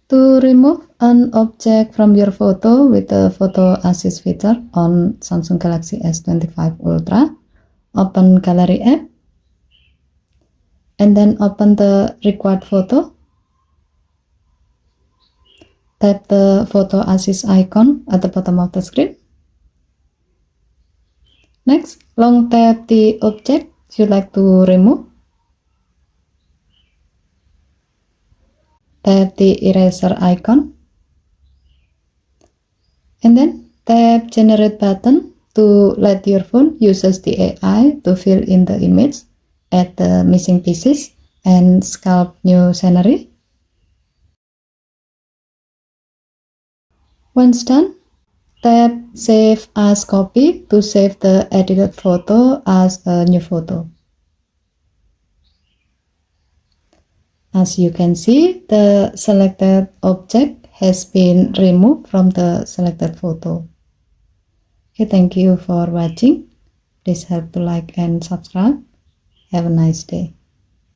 To remove an object from your photo with the Photo Assist feature on Samsung Galaxy S25 Ultra, open Gallery app and then open the required photo. Tap the Photo Assist icon at the bottom of the screen. Next, long tap the object you'd like to remove. Tap the eraser icon. And then tap Generate button to let your phone uses the AI to fill in the image, add the missing pieces, and sculpt new scenery. Once done, tap Save as Copy to save the edited photo as a new photo. As you can see, the selected object has been removed from the selected photo. Okay, thank you for watching. Please help to like and subscribe. Have a nice day.